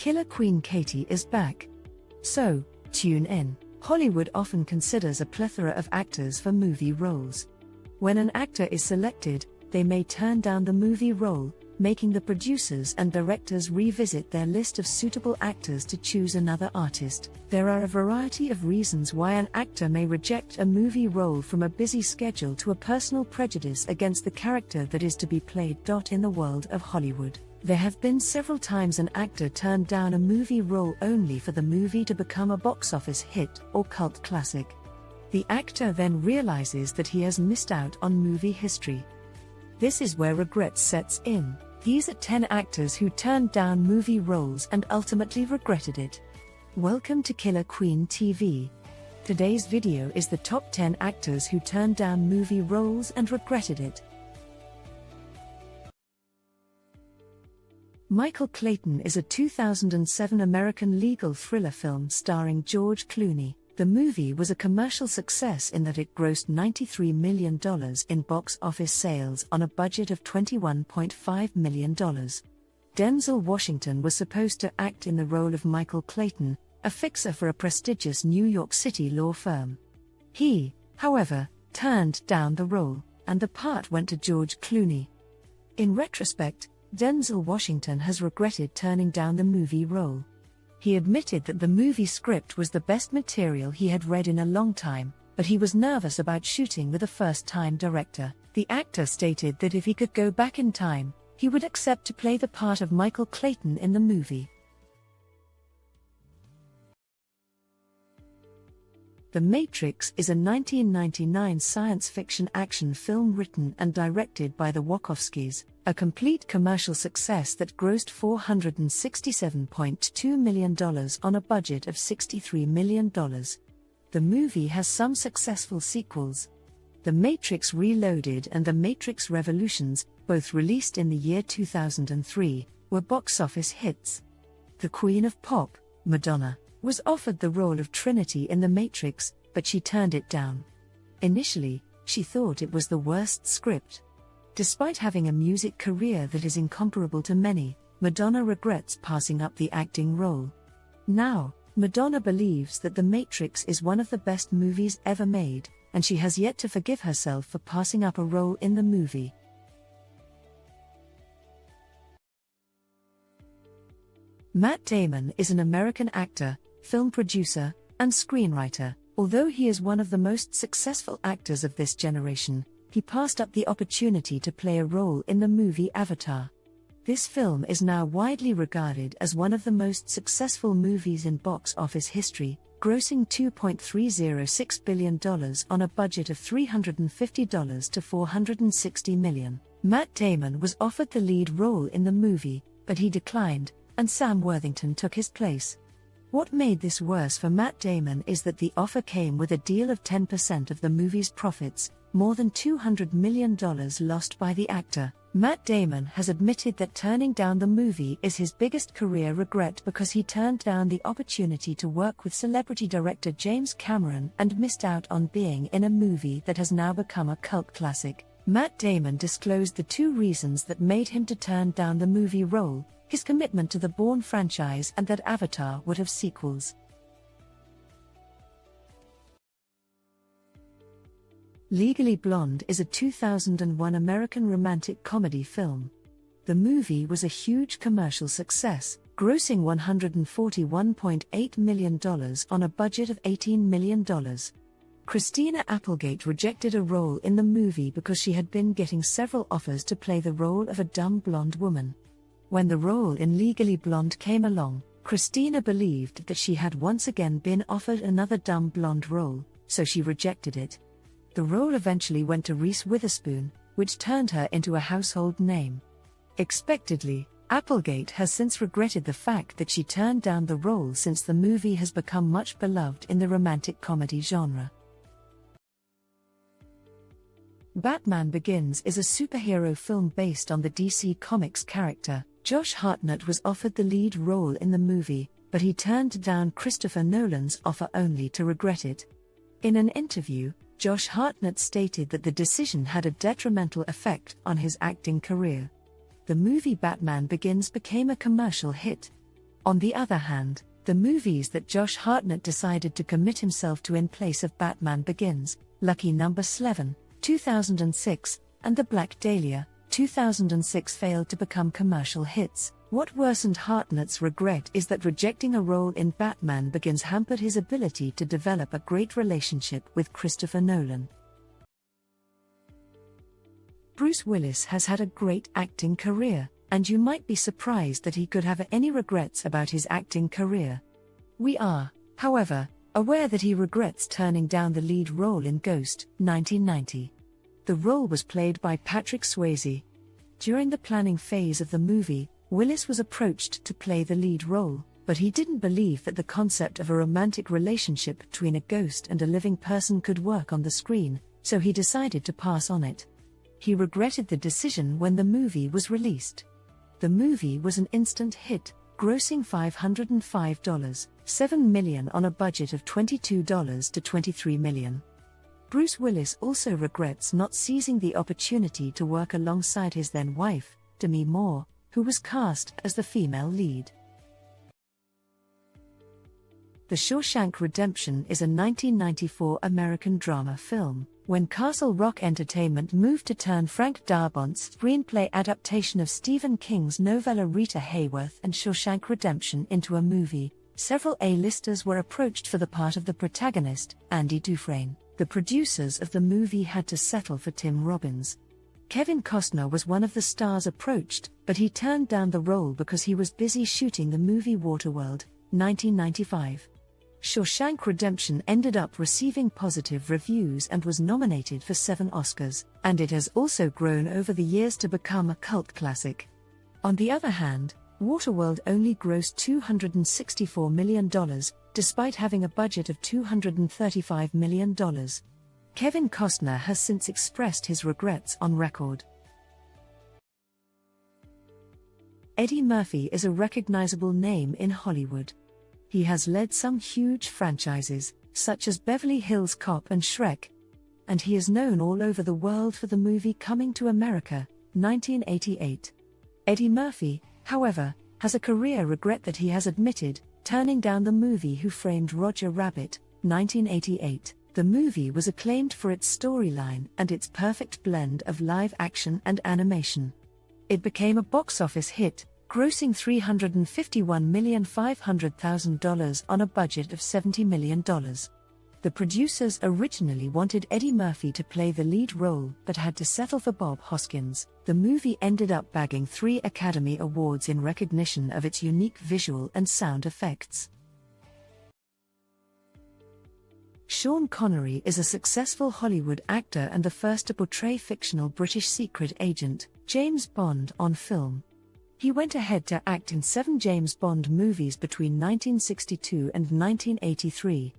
Killer Queen Katie is back. So, tune in. Hollywood often considers a plethora of actors for movie roles. When an actor is selected, they may turn down the movie role, making the producers and directors revisit their list of suitable actors to choose another artist. There are a variety of reasons why an actor may reject a movie role, from a busy schedule to a personal prejudice against the character that is to be played. In the world of Hollywood, there have been several times an actor turned down a movie role only for the movie to become a box office hit or cult classic. The actor then realizes that he has missed out on movie history. This is where regret sets in. These are 10 actors who turned down movie roles and ultimately regretted it. Welcome to Killer Queen TV. Today's video is the top 10 actors who turned down movie roles and regretted it. Michael Clayton is a 2007 American legal thriller film starring George Clooney. The movie was a commercial success in that it grossed $93 million in box office sales on a budget of $21.5 million. Denzel Washington was supposed to act in the role of Michael Clayton, a fixer for a prestigious New York City law firm. He, however, turned down the role, and the part went to George Clooney. In retrospect, Denzel Washington has regretted turning down the movie role. He admitted that the movie script was the best material he had read in a long time, but he was nervous about shooting with a first-time director. The actor stated that if he could go back in time, he would accept to play the part of Michael Clayton in the movie. The Matrix is a 1999 science fiction action film written and directed by the Wachowskis, a complete commercial success that grossed $467.2 million on a budget of $63 million. The movie has some successful sequels. The Matrix Reloaded and The Matrix Revolutions, both released in the year 2003, were box office hits. The Queen of Pop, Madonna, was offered the role of Trinity in The Matrix, but she turned it down. Initially, she thought it was the worst script. Despite having a music career that is incomparable to many, Madonna regrets passing up the acting role. Now, Madonna believes that The Matrix is one of the best movies ever made, and she has yet to forgive herself for passing up a role in the movie. Matt Damon is an American actor, film producer, and screenwriter. Although he is one of the most successful actors of this generation, he passed up the opportunity to play a role in the movie Avatar. This film is now widely regarded as one of the most successful movies in box office history, grossing $2.306 billion on a budget of $350 to $460 million. Matt Damon was offered the lead role in the movie, but he declined, and Sam Worthington took his place. What made this worse for Matt Damon is that the offer came with a deal of 10% of the movie's profits, more than $200 million lost by the actor. Matt Damon has admitted that turning down the movie is his biggest career regret because he turned down the opportunity to work with celebrity director James Cameron and missed out on being in a movie that has now become a cult classic. Matt Damon disclosed the two reasons that made him to turn down the movie role: his commitment to the Bourne franchise and that Avatar would have sequels. Legally Blonde is a 2001 American romantic comedy film. The movie was a huge commercial success, grossing $141.8 million on a budget of $18 million. Christina Applegate rejected a role in the movie because she had been getting several offers to play the role of a dumb blonde woman. When the role in Legally Blonde came along, Christina believed that she had once again been offered another dumb blonde role, so she rejected it. The role eventually went to Reese Witherspoon, which turned her into a household name. Expectedly, Applegate has since regretted the fact that she turned down the role since the movie has become much beloved in the romantic comedy genre. Batman Begins is a superhero film based on the DC Comics character. Josh Hartnett was offered the lead role in the movie, but he turned down Christopher Nolan's offer only to regret it. In an interview, Josh Hartnett stated that the decision had a detrimental effect on his acting career. The movie Batman Begins became a commercial hit. On the other hand, the movies that Josh Hartnett decided to commit himself to in place of Batman Begins, Lucky Number 11, 2006, and The Black Dahlia, 2006 failed to become commercial hits. What worsened Hartnett's regret is that rejecting a role in Batman Begins hampered his ability to develop a great relationship with Christopher Nolan. Bruce Willis has had a great acting career, and you might be surprised that he could have any regrets about his acting career. We are, however, aware that he regrets turning down the lead role in Ghost, 1990. The role was played by Patrick Swayze. During the planning phase of the movie, Willis was approached to play the lead role, but he didn't believe that the concept of a romantic relationship between a ghost and a living person could work on the screen, so he decided to pass on it. He regretted the decision when the movie was released. The movie was an instant hit, grossing $505.7 million on a budget of $22 to $23 million. Bruce Willis also regrets not seizing the opportunity to work alongside his then-wife, Demi Moore, who was cast as the female lead. The Shawshank Redemption is a 1994 American drama film. When Castle Rock Entertainment moved to turn Frank Darabont screenplay adaptation of Stephen King's novella Rita Hayworth and Shawshank Redemption into a movie, several A-listers were approached for the part of the protagonist, Andy Dufresne. The producers of the movie had to settle for Tim Robbins. Kevin Costner was one of the stars approached, but he turned down the role because he was busy shooting the movie Waterworld, 1995. Shawshank Redemption ended up receiving positive reviews and was nominated for 7 Oscars, and it has also grown over the years to become a cult classic. On the other hand, Waterworld only grossed $264 million, despite having a budget of $235 million. Kevin Costner has since expressed his regrets on record. Eddie Murphy is a recognizable name in Hollywood. He has led some huge franchises, such as Beverly Hills Cop and Shrek. And he is known all over the world for the movie Coming to America, 1988. Eddie Murphy, however, has a career regret that he has admitted, turning down the movie Who Framed Roger Rabbit, 1988. The movie was acclaimed for its storyline and its perfect blend of live action and animation. It became a box office hit, grossing $351,500,000 on a budget of $70 million. The producers originally wanted Eddie Murphy to play the lead role but had to settle for Bob Hoskins. The movie ended up bagging 3 Academy Awards in recognition of its unique visual and sound effects. Sean Connery is a successful Hollywood actor and the first to portray fictional British secret agent, James Bond, on film. He went ahead to act in 7 James Bond movies between 1962 and 1983.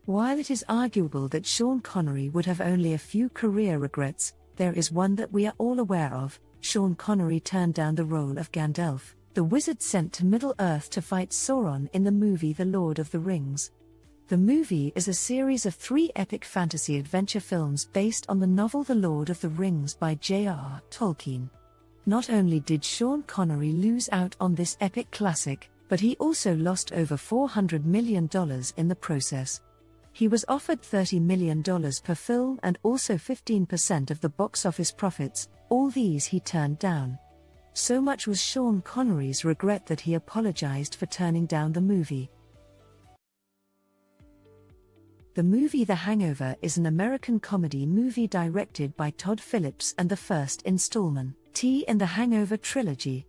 While it is arguable that Sean Connery would have only a few career regrets, there is one that we are all aware of. Sean Connery turned down the role of Gandalf, the wizard sent to Middle-earth to fight Sauron in the movie The Lord of the Rings. The movie is a series of 3 epic fantasy adventure films based on the novel The Lord of the Rings by J.R.R. Tolkien. Not only did Sean Connery lose out on this epic classic, but he also lost over $400 million in the process. He was offered $30 million per film and also 15% of the box office profits. All these he turned down. So much was Sean Connery's regret that he apologized for turning down the movie. The movie The Hangover is an American comedy movie directed by Todd Phillips and the first installment in the Hangover trilogy.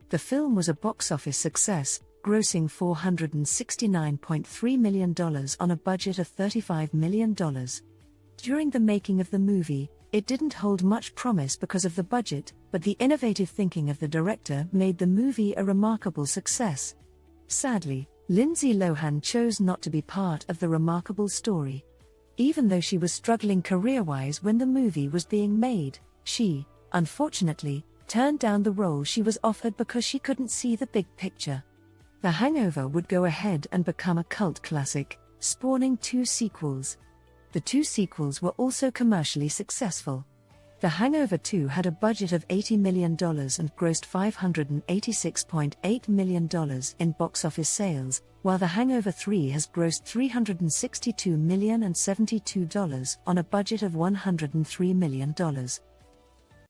The film was a box office success, grossing $469.3 million on a budget of $35 million. During the making of the movie, it didn't hold much promise because of the budget, but the innovative thinking of the director made the movie a remarkable success. Sadly, Lindsay Lohan chose not to be part of the remarkable story. Even though she was struggling career-wise when the movie was being made, she, unfortunately, turned down the role she was offered because she couldn't see the big picture. The Hangover would go ahead and become a cult classic, spawning 2 sequels. The 2 sequels were also commercially successful. The The Hangover 2 had a budget of $80 million and grossed $586.8 million in box office sales, while The Hangover 3 has grossed $362 million and $72 on a budget of $103 million.